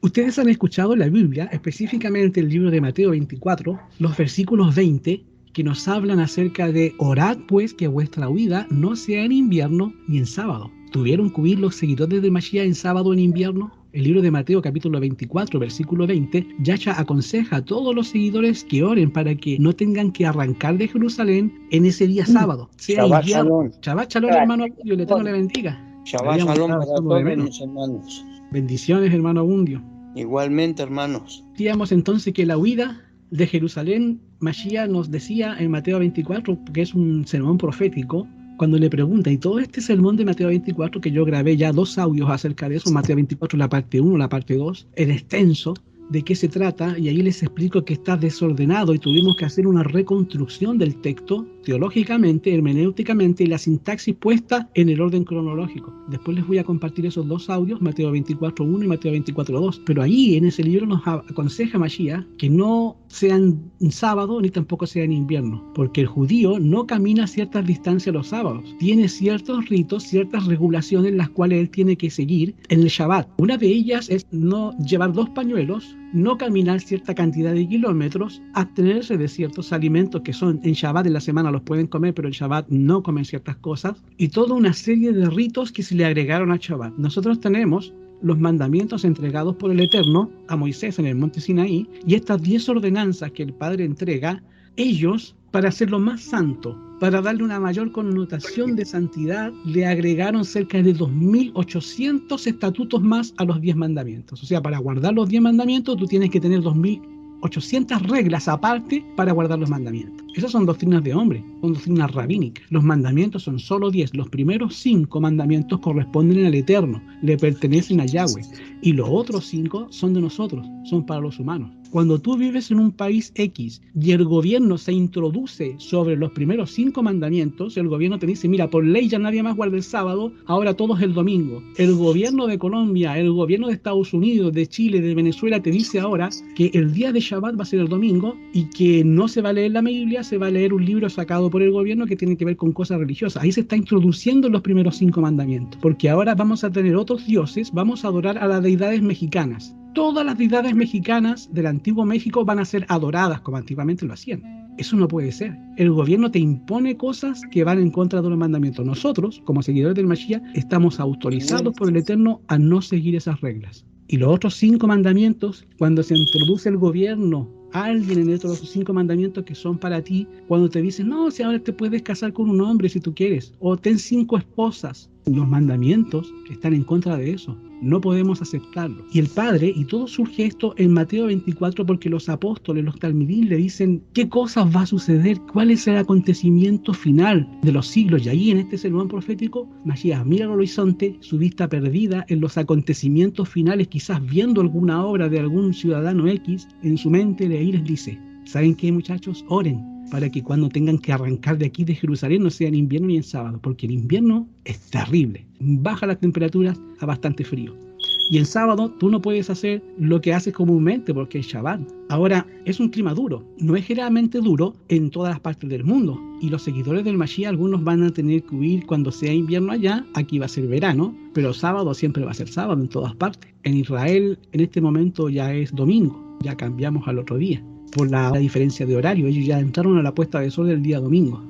Ustedes han escuchado en la Biblia, específicamente el libro de Mateo 24, los versículos 20, que nos hablan acerca de orad pues que vuestra huida no sea en invierno ni en sábado. ¿Tuvieron que huir los seguidores de Mashiach en sábado o en invierno? El libro de Mateo capítulo 24, versículo 20, Yahshua aconseja a todos los seguidores que oren para que no tengan que arrancar de Jerusalén en ese día sábado, sea Shabbat invierno. Shalom. Shabbat Shalom, hermano Abundio, el Eterno le bendiga. Shabbat Habíamos Shalom estado para echando de todos menos. mis hermanos. Bendiciones, hermano Abundio. Igualmente, hermanos. Decíamos entonces que la huida de Jerusalén, Mashiach nos decía en Mateo 24, que es un sermón profético, cuando le pregunta, y todo este sermón de Mateo 24, que yo grabé ya 2 audios acerca de eso, Mateo 24, la parte 1, la parte 2, en extenso, de qué se trata, y ahí les explico que está desordenado y tuvimos que hacer una reconstrucción del texto teológicamente, hermenéuticamente, y la sintaxis puesta en el orden cronológico. Después les voy a compartir esos 2 audios, Mateo 24.1 y Mateo 24.2, pero ahí en ese libro nos aconseja Mashiach que no sean en sábado ni tampoco sea en invierno, porque el judío no camina ciertas distancias los sábados, tiene ciertos ritos, ciertas regulaciones las cuales él tiene que seguir en el Shabbat. Una de ellas es no llevar 2 pañuelos, no caminar cierta cantidad de kilómetros, abstenerse de ciertos alimentos que son en Shabbat, en la semana los pueden comer, pero en Shabbat no comen ciertas cosas, y toda una serie de ritos que se le agregaron a Shabbat. Nosotros tenemos los mandamientos entregados por el Eterno a Moisés en el monte Sinaí, y estas 10 ordenanzas que el Padre entrega, ellos, para hacerlo más santo, para darle una mayor connotación de santidad, le agregaron cerca de 2.800 estatutos más a los 10 mandamientos. O sea, para guardar los 10 mandamientos, tú tienes que tener 2.800 reglas aparte para guardar los mandamientos. Esas son doctrinas de hombre, son doctrinas rabínicas. Los mandamientos son solo 10. Los primeros 5 mandamientos corresponden al Eterno, le pertenecen a Yahweh. Y los otros 5 son de nosotros, son para los humanos. Cuando tú vives en un país X y el gobierno se introduce sobre los primeros 5 mandamientos, el gobierno te dice, mira, por ley ya nadie más guarda el sábado, ahora todo es el domingo. El gobierno de Colombia, el gobierno de Estados Unidos, de Chile, de Venezuela te dice ahora que el día de Shabbat va a ser el domingo y que no se va a leer la Biblia, se va a leer un libro sacado por el gobierno que tiene que ver con cosas religiosas. Ahí se está introduciendo los primeros 5 mandamientos, porque ahora vamos a tener otros dioses, vamos a adorar a las deidades mexicanas. Todas las deidades mexicanas del antiguo México van a ser adoradas como antiguamente lo hacían. Eso no puede ser. El gobierno te impone cosas que van en contra de los mandamientos. Nosotros, como seguidores del Mashiach, estamos autorizados por el Eterno a no seguir esas reglas. Y los otros 5 mandamientos, cuando se introduce el gobierno, alguien en estos 5 mandamientos que son para ti, cuando te dicen, no, si ahora te puedes casar con un hombre si tú quieres, o ten 5 esposas, los mandamientos están en contra de eso. No podemos aceptarlo. Y el Padre, y todo surge esto en Mateo 24, porque los apóstoles, los talmidín, le dicen qué cosas va a suceder, cuál es el acontecimiento final de los siglos. Y ahí en este sermón profético, Mashiach mira al horizonte, su vista perdida en los acontecimientos finales, quizás viendo alguna obra de algún ciudadano X, en su mente de ahí les dice, ¿saben qué, muchachos? Oren para que cuando tengan que arrancar de aquí de Jerusalén no sea en invierno ni en sábado, porque el invierno es terrible, baja las temperaturas a bastante frío. Y el sábado tú no puedes hacer lo que haces comúnmente porque es Shabbat. Ahora, es un clima duro, no es generalmente duro en todas las partes del mundo. Y los seguidores del Mashiach, algunos van a tener que huir cuando sea invierno allá, aquí va a ser verano, pero sábado siempre va a ser sábado en todas partes. En Israel en este momento ya es domingo, ya cambiamos al otro día. Por la diferencia de horario, ellos ya entraron a la puesta de sol del día domingo.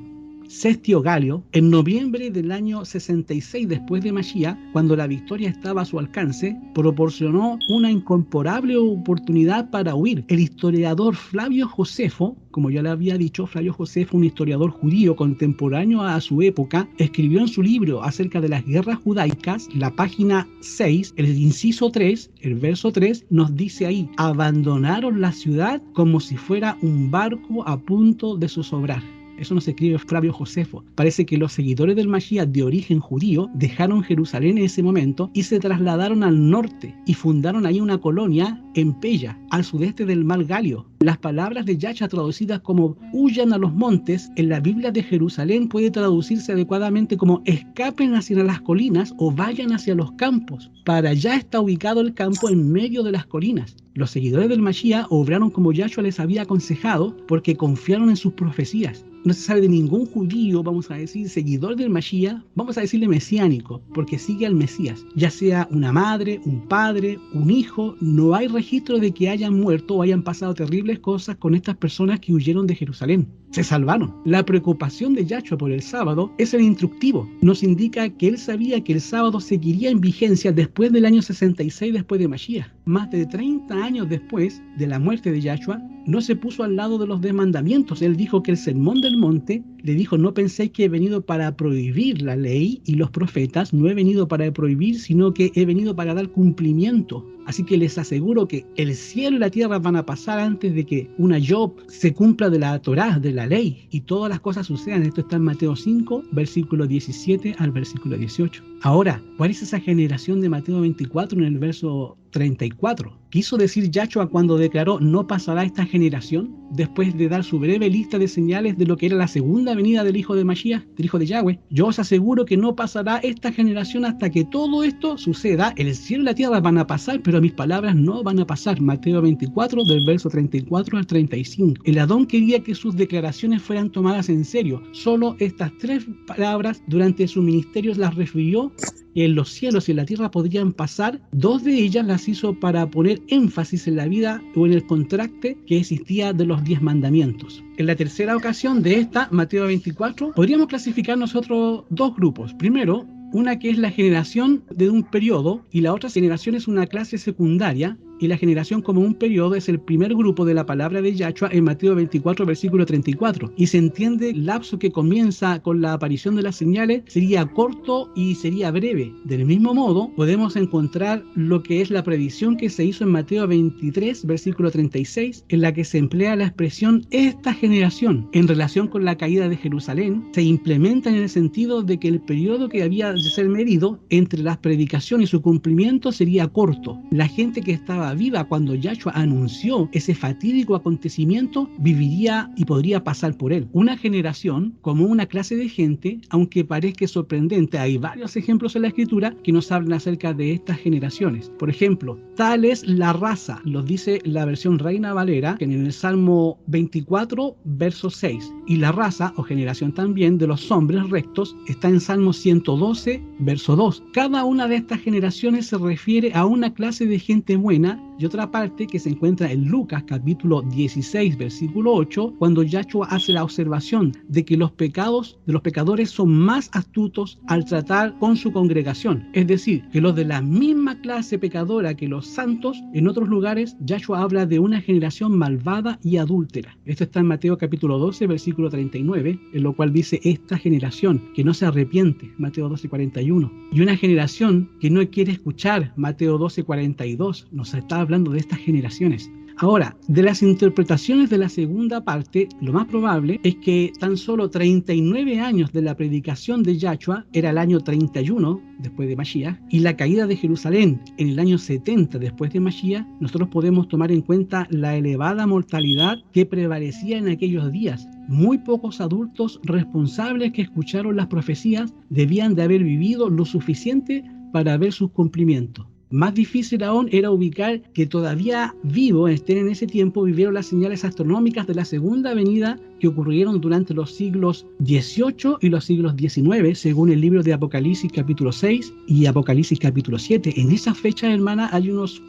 Sestio Galio, en noviembre del año 66 después de Mashiach, cuando la victoria estaba a su alcance, proporcionó una incomparable oportunidad para huir. El historiador Flavio Josefo, como ya le había dicho, Flavio Josefo, un historiador judío contemporáneo a su época, escribió en su libro acerca de las guerras judaicas, la página 6, el inciso 3, el verso 3, nos dice ahí, abandonaron la ciudad como si fuera un barco a punto de zozobrar. Eso nos escribe Flavio Josefo. Parece que los seguidores del Mashiach de origen judío dejaron Jerusalén en ese momento y se trasladaron al norte y fundaron ahí una colonia en Pella, al sudeste del mar Galio. Las palabras de Yahshua traducidas como huyan a los montes, en la Biblia de Jerusalén puede traducirse adecuadamente como escapen hacia las colinas o vayan hacia los campos. Para allá está ubicado el campo en medio de las colinas. Los seguidores del Mashiach obraron como Yahshua les había aconsejado porque confiaron en sus profecías. No se sabe de ningún judío, vamos a decir, seguidor del Mashiach, vamos a decirle mesiánico, porque sigue al Mesías. Ya sea una madre, un padre, un hijo, no hay registro de que hayan muerto o hayan pasado terribles cosas con estas personas que huyeron de Jerusalén. Se salvaron. La preocupación de Yahshua por el sábado es el instructivo. Nos indica que él sabía que el sábado seguiría en vigencia después del año 66 después de Mashiach. Más de 30 años después de la muerte de Yahshua, no se puso al lado de los 10 mandamientos. Él dijo que el sermón del monte le dijo: no penséis que he venido para prohibir la ley y los profetas, no he venido para prohibir, sino que he venido para dar cumplimiento. Así que les aseguro que el cielo y la tierra van a pasar antes de que una Job se cumpla de la Torá, de la ley, y todas las cosas sucedan. Esto está en Mateo 5, versículo 17 al versículo 18. Ahora, ¿cuál es esa generación de Mateo 24 en el verso 34? ¿Quiso decir Yahshua cuando declaró: no pasará esta generación? Después de dar su breve lista de señales de lo que era la segunda venida del hijo de Mashiach, del hijo de Yahweh. Yo os aseguro que no pasará esta generación hasta que todo esto suceda. El cielo y la tierra van a pasar, pero mis palabras no van a pasar. Mateo 24, del verso 34 al 35. El Adón quería que sus declaraciones fueran tomadas en serio. Solo estas 3 palabras durante su ministerio las refirió. En los cielos y en la tierra podrían pasar. 2 de ellas las hizo para poner énfasis en la vida o en el contraste que existía de los 10 mandamientos. En la tercera ocasión de esta, Mateo 24, podríamos clasificar nosotros 2 grupos. Primero, una que es la generación de un periodo y la otra generación es una clase secundaria. Y la generación como un periodo es el primer grupo de la palabra de Yahshua en Mateo 24, versículo 34. Y se entiende el lapso que comienza con la aparición de las señales sería corto y sería breve. Del mismo modo, podemos encontrar lo que es la predicción que se hizo en Mateo 23, versículo 36, en la que se emplea la expresión esta generación en relación con la caída de Jerusalén. Se implementa en el sentido de que el periodo que había de ser medido entre las predicaciones y su cumplimiento sería corto. La gente que estaba viva cuando Yahshua anunció ese fatídico acontecimiento viviría y podría pasar por él. Una generación como una clase de gente, aunque parezca sorprendente, hay varios ejemplos en la escritura que nos hablan acerca de estas generaciones. Por ejemplo, tal es la raza, lo dice la versión Reina Valera en el Salmo 24, verso 6. Y la raza o generación también de los hombres rectos está en Salmo 112, verso 2. Cada una de estas generaciones se refiere a una clase de gente buena, y otra parte que se encuentra en Lucas capítulo 16 versículo 8, cuando Yahshua hace la observación de que los pecados de los pecadores son más astutos al tratar con su congregación, es decir, que los de la misma clase pecadora que los santos. En otros lugares Yahshua habla de una generación malvada y adúltera. Esto está en Mateo capítulo 12 versículo 39, en lo cual dice esta generación que no se arrepiente, Mateo 12, 41, y una generación que no quiere escuchar, Mateo 12, 42. Nos está hablando de estas generaciones. Ahora, de las interpretaciones de la segunda parte, lo más probable es que tan solo 39 años de la predicación de Yahshua era el año 31 después de Mashiach, y la caída de Jerusalén en el año 70 después de Mashiach. Nosotros podemos tomar en cuenta la elevada mortalidad que prevalecía en aquellos días. Muy pocos adultos responsables que escucharon las profecías debían de haber vivido lo suficiente para ver sus cumplimientos. Más difícil aún era ubicar que todavía vivos estén en ese tiempo, vivieron las señales astronómicas de la segunda venida que ocurrieron durante los siglos XVIII y los siglos XIX, según el libro de Apocalipsis capítulo 6 y Apocalipsis capítulo 7. En esa fecha, hermana, hay unos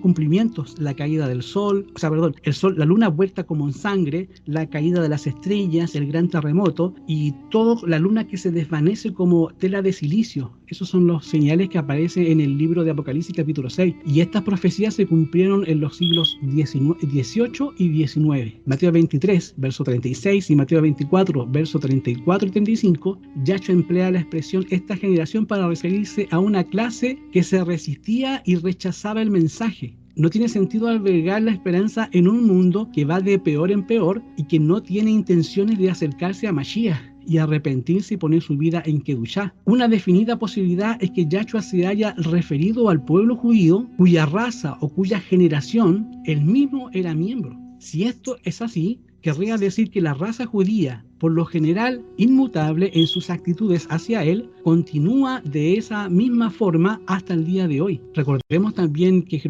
cumplimientos: la caída del sol, el sol, la luna vuelta como en sangre, la caída de las estrellas, el gran terremoto y todo, la luna que se desvanece como tela de silicio. Esos son los señales que aparecen en el libro de Apocalipsis capítulo 6. Y estas profecías se cumplieron en los siglos XVIII y XIX. Mateo 23, verso 36 y Mateo 24, verso 34 y 35, Yahshua emplea la expresión esta generación para referirse a una clase que se resistía y rechazaba el mensaje. No tiene sentido albergar la esperanza en un mundo que va de peor en peor y que no tiene intenciones de acercarse a Mashiach y arrepentirse y poner su vida en Kedushá. Una definida posibilidad es que Yahshua se haya referido al pueblo judío cuya raza o cuya generación él mismo era miembro. Si esto es así, querría decir que la raza judía, por lo general inmutable en sus actitudes hacia él, continúa de esa misma forma hasta el día de hoy. Recordemos también que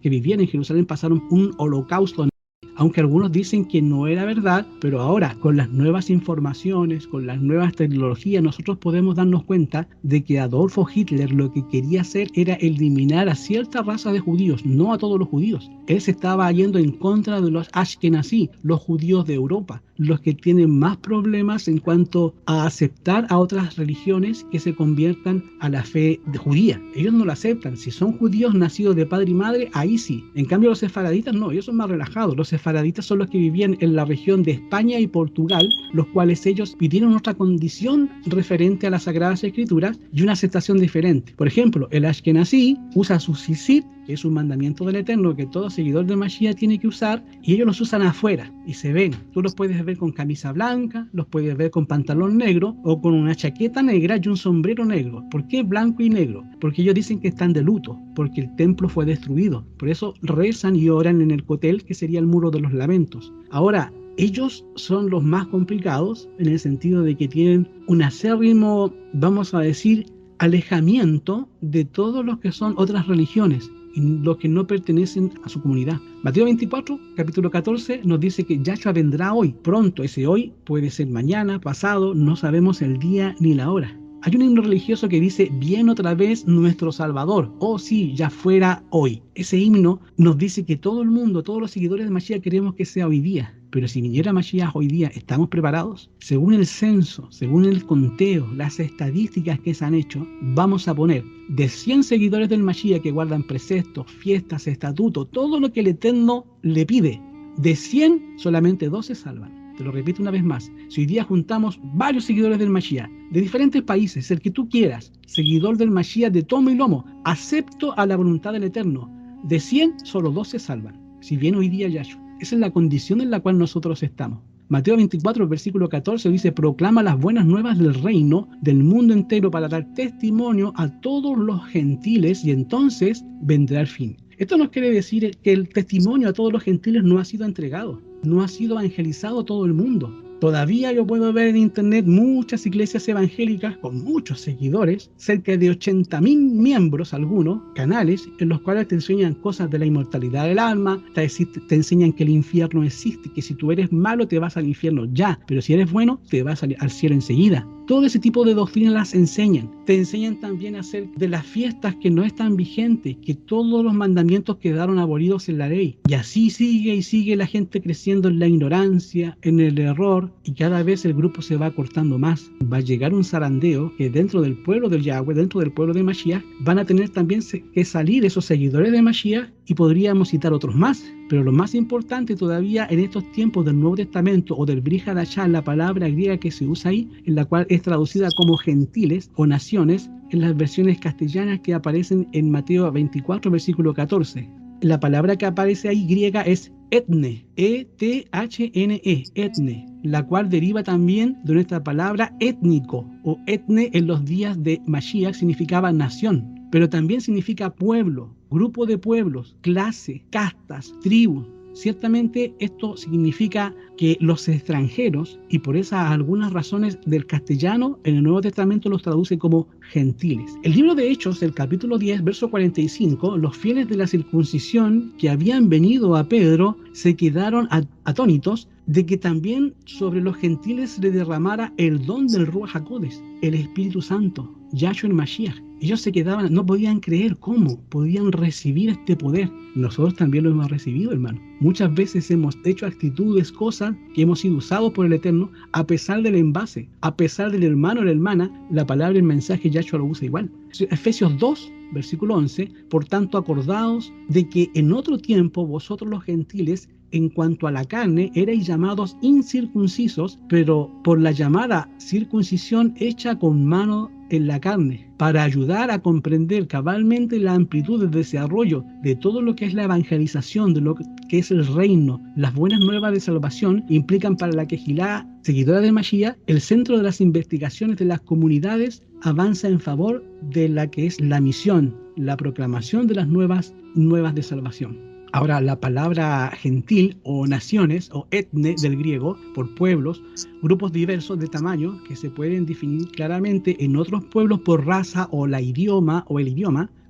vivían en Jerusalén pasaron un holocausto, aunque algunos dicen que no era verdad, pero ahora con las nuevas informaciones, con las nuevas tecnologías, nosotros podemos darnos cuenta de que Adolfo Hitler lo que quería hacer era eliminar a cierta raza de judíos, no a todos los judíos. Él se estaba yendo en contra de los Ashkenazí, los judíos de Europa, los que tienen más problemas en cuanto a aceptar a otras religiones que se conviertan a la fe judía. Ellos no lo aceptan. Si son judíos nacidos de padre y madre, ahí sí. En cambio, los sefaraditas no, ellos son más relajados. Los sefaraditas son los que vivían en la región de España y Portugal, los cuales ellos pidieron otra condición referente a las Sagradas Escrituras y una aceptación diferente. Por ejemplo, el Ashkenazí usa su tzitzit, que es un mandamiento del Eterno que todo seguidor de Mashiach tiene que usar, y ellos los usan afuera y se ven. Tú los puedes ver con camisa blanca, los puedes ver con pantalón negro o con una chaqueta negra y un sombrero negro. ¿Por qué blanco y negro? Porque ellos dicen que están de luto, porque el templo fue destruido. Por eso rezan y oran en el Kotel, que sería el muro de los lamentos. Ahora, ellos son los más complicados en el sentido de que tienen un acérrimo, vamos a decir, alejamiento de todos los que son otras religiones y los que no pertenecen a su comunidad. Mateo 24, capítulo 14, nos dice que Yahshua vendrá hoy, pronto. Ese hoy puede ser mañana, pasado, no sabemos el día ni la hora. Hay un himno religioso que dice, viene otra vez nuestro Salvador, oh sí, ya fuera hoy. Ese himno nos dice que todo el mundo, todos los seguidores de Mashiach queremos que sea hoy día. Pero si viniera Mashiach hoy día, ¿estamos preparados? Según el censo, según el conteo, las estadísticas que se han hecho, vamos a poner de 100 seguidores del Mashiach que guardan preceptos, fiestas, estatutos, todo lo que el Eterno le pide. De 100, solamente 2 se salvan. Te lo repito una vez más. Si hoy día juntamos varios seguidores del Mashiach, de diferentes países, el que tú quieras, seguidor del Mashiach de tomo y lomo, acepto a la voluntad del Eterno. De 100, solo 2 se salvan. Si viene hoy día Yahshua. Esa es la condición en la cual nosotros estamos. Mateo 24, versículo 14 dice, proclama las buenas nuevas del reino del mundo entero para dar testimonio a todos los gentiles y entonces vendrá el fin. Esto nos quiere decir que el testimonio a todos los gentiles no ha sido entregado, no ha sido evangelizado a todo el mundo. Todavía yo puedo ver en internet muchas iglesias evangélicas con muchos seguidores, cerca de 80.000 miembros, algunos canales, en los cuales te enseñan cosas de la inmortalidad del alma, te enseñan que el infierno existe, que si tú eres malo te vas al infierno ya, pero si eres bueno te vas al cielo enseguida. Todo ese tipo de doctrinas las enseñan. Te enseñan también a hacer de las fiestas que no están vigentes, que todos los mandamientos quedaron abolidos en la ley. Y así sigue y sigue la gente creciendo en la ignorancia, en el error, y cada vez el grupo se va acortando más. Va a llegar un zarandeo que dentro del pueblo del Yahweh, dentro del pueblo de Mashiach, van a tener también que salir esos seguidores de Mashiach, y podríamos citar otros más. Pero lo más importante todavía en estos tiempos del Nuevo Testamento o del Brit Hadashah, la palabra griega que se usa ahí, en la cual es traducida como gentiles o naciones, en las versiones castellanas que aparecen en Mateo 24, versículo 14. La palabra que aparece ahí griega es etne, E-T-H-N-E, etne, la cual deriva también de nuestra palabra étnico o etne en los días de Mashiach significaba nación, pero también significa pueblo, grupo de pueblos, clase, castas, tribus. Ciertamente esto significa que los extranjeros, y por esas algunas razones del castellano, en el Nuevo Testamento los traduce como gentiles. El libro de Hechos, el capítulo 10, verso 45, los fieles de la circuncisión que habían venido a Pedro se quedaron atónitos de que también sobre los gentiles se le derramara el don del Ruach HaKodesh, el Espíritu Santo, Yahshua el Mashiach. Ellos se quedaban, no podían creer cómo podían recibir este poder. Nosotros también lo hemos recibido, hermano. Muchas veces hemos hecho actitudes, cosas que hemos sido usados por el Eterno, a pesar del envase, a pesar del hermano o la hermana, la palabra y el mensaje Yahshua lo usa igual. Efesios 2, versículo 11, por tanto acordaos de que en otro tiempo vosotros los gentiles, en cuanto a la carne, erais llamados incircuncisos, pero por la llamada circuncisión hecha con mano en la carne, para ayudar a comprender cabalmente la amplitud del desarrollo de todo lo que es la evangelización, de lo que es el reino. Las buenas nuevas de salvación implican para la Kehilá, seguidora de Mashiach, el centro de las investigaciones de las comunidades avanza en favor de la que es la misión, la proclamación de las nuevas de salvación. Ahora, la palabra gentil o naciones o etne del griego, por pueblos, grupos diversos de tamaño que se pueden definir claramente en otros pueblos por raza o el idioma,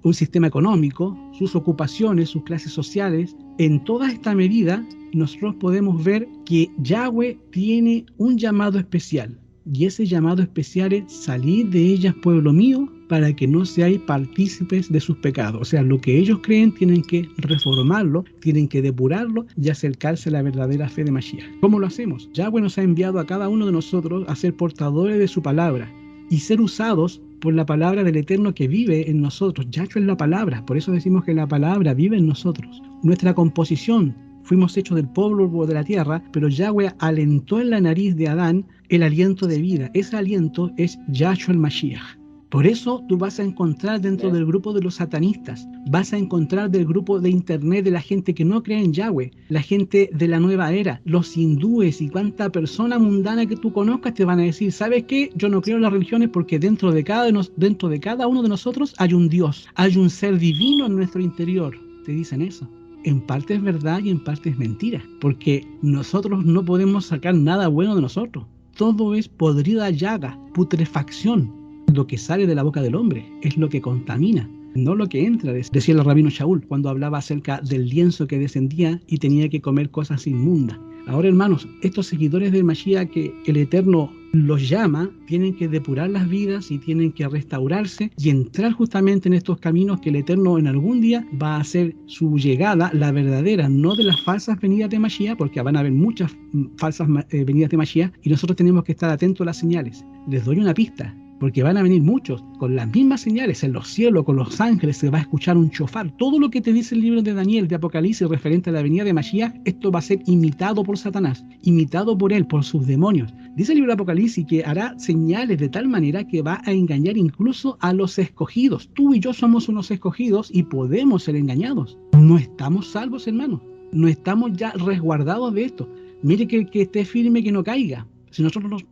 un sistema económico, sus ocupaciones, sus clases sociales. En toda esta medida, nosotros podemos ver que Yahweh tiene un llamado especial. Y ese llamado especial es: salid de ellas, pueblo mío, para que no seáis partícipes de sus pecados. O sea, lo que ellos creen tienen que reformarlo, tienen que depurarlo y acercarse a la verdadera fe de Mashiach. ¿Cómo lo hacemos? Yahweh nos ha enviado a cada uno de nosotros a ser portadores de su palabra y ser usados por la palabra del Eterno que vive en nosotros. Yahweh es la palabra, por eso decimos que la palabra vive en nosotros. Nuestra composición: fuimos hechos del polvo de la tierra, pero Yahweh alentó en la nariz de Adán el aliento de vida. Ese aliento es Yahshua el Mashiach. Por eso tú vas a encontrar dentro del grupo de los satanistas, vas a encontrar del grupo de internet de la gente que no cree en Yahweh, la gente de la nueva era, los hindúes y cuánta persona mundana que tú conozcas te van a decir: ¿sabes qué? Yo no creo en las religiones porque dentro de cada uno de nosotros hay un Dios, hay un ser divino en nuestro interior. Te dicen eso. En parte es verdad y en parte es mentira, porque nosotros no podemos sacar nada bueno de nosotros. Todo es podrida llaga, putrefacción. Lo que sale de la boca del hombre es lo que contamina, no lo que entra, decía el rabino Shaul cuando hablaba acerca del lienzo que descendía y tenía que comer cosas inmundas. Ahora, hermanos, estos seguidores del Mashiach que el Eterno los llama, tienen que depurar las vidas y tienen que restaurarse y entrar justamente en estos caminos que el Eterno en algún día va a hacer su llegada, la verdadera, no de las falsas venidas de Mashiach, porque van a haber muchas falsas venidas de Mashiach y nosotros tenemos que estar atentos a las señales. Les doy una pista: porque van a venir muchos con las mismas señales en los cielos, con los ángeles, se va a escuchar un shofar. Todo lo que te dice el libro de Daniel, de Apocalipsis, referente a la venida de Mashiach, esto va a ser imitado por Satanás, imitado por él, por sus demonios. Dice el libro de Apocalipsis que hará señales de tal manera que va a engañar incluso a los escogidos. Tú y yo somos unos escogidos y podemos ser engañados. No estamos salvos, hermanos. No estamos ya resguardados de esto. Mire que esté firme, que no caiga. Si nosotros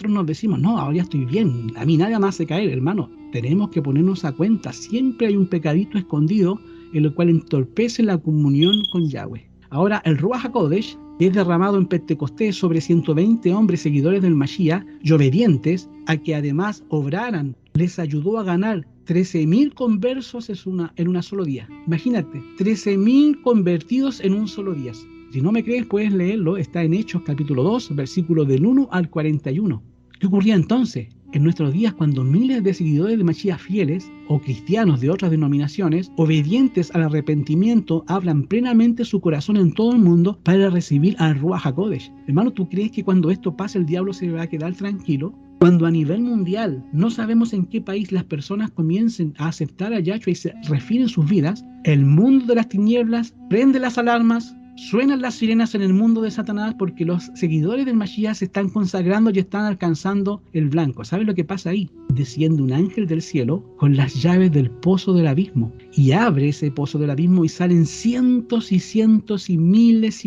nos decimos: no, ahora ya estoy bien, a mí nada más hace caer, hermano, tenemos que ponernos a cuenta. Siempre hay un pecadito escondido en el cual entorpece la comunión con Yahweh. Ahora, el Ruach HaKodesh, que es derramado en Pentecostés sobre 120 hombres seguidores del Mashiach y obedientes, a que además obraran, les ayudó a ganar 13.000 conversos en un solo día. Imagínate, 13.000 convertidos en un solo día. Si no me crees, puedes leerlo, está en Hechos capítulo 2, versículos del 1 al 41. ¿Qué ocurría entonces? En nuestros días, cuando miles de seguidores de Mashiach fieles o cristianos de otras denominaciones, obedientes al arrepentimiento, hablan plenamente su corazón en todo el mundo para recibir al Ruach HaKodesh. Hermano, ¿tú crees que cuando esto pase el diablo se va a quedar tranquilo? Cuando a nivel mundial no sabemos en qué país las personas comiencen a aceptar a Yahshua y se refieren sus vidas, el mundo de las tinieblas prende las alarmas, suenan las sirenas en el mundo de Satanás, porque los seguidores del Mashiach se están consagrando y están alcanzando el blanco. ¿Sabes lo que pasa ahí? Desciende un ángel del cielo con las llaves del pozo del abismo y abre ese pozo del abismo y salen cientos y cientos y miles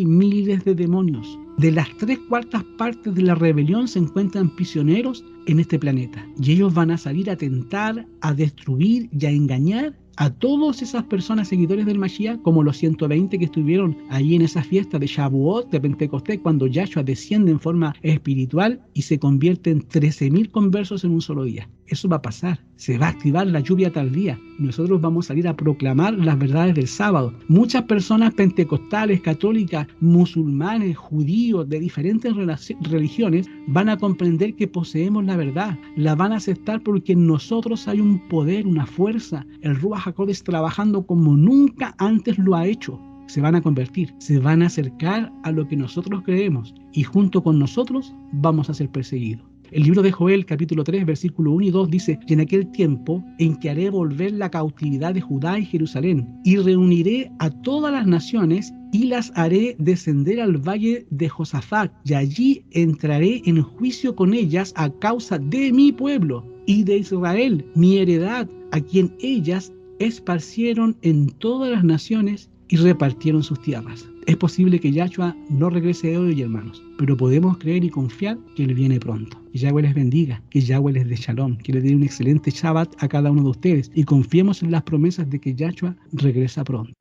de demonios. De las 3/4 partes de la rebelión se encuentran prisioneros en este planeta y ellos van a salir a tentar, a destruir y a engañar a todas esas personas seguidores del Mashiach, como los 120 que estuvieron allí en esa fiesta de Shavuot, de Pentecostés, cuando Yahshua desciende en forma espiritual y se convierte en 13.000 conversos en un solo día. Eso va a pasar, se va a activar la lluvia tardía y nosotros vamos a salir a proclamar las verdades del sábado. Muchas personas pentecostales, católicas, musulmanes, judíos, de diferentes religiones van a comprender que poseemos la verdad, la van a aceptar porque en nosotros hay un poder, una fuerza, el Ruach HaKodesh trabajando como nunca antes lo ha hecho. Se van a convertir, se van a acercar a lo que nosotros creemos y junto con nosotros vamos a ser perseguidos. El libro de Joel, capítulo 3, versículo 1 y 2 dice: y en aquel tiempo en que haré volver la cautividad de Judá y Jerusalén, y reuniré a todas las naciones, y las haré descender al valle de Josafat, y allí entraré en juicio con ellas a causa de mi pueblo y de Israel, mi heredad, a quien ellas esparcieron en todas las naciones y repartieron sus tierras. Es posible que Yahshua no regrese hoy, hermanos, pero podemos creer y confiar que Él viene pronto. Que Yahweh les bendiga, que Yahweh les dé shalom, que les dé un excelente Shabbat a cada uno de ustedes y confiemos en las promesas de que Yahshua regresa pronto.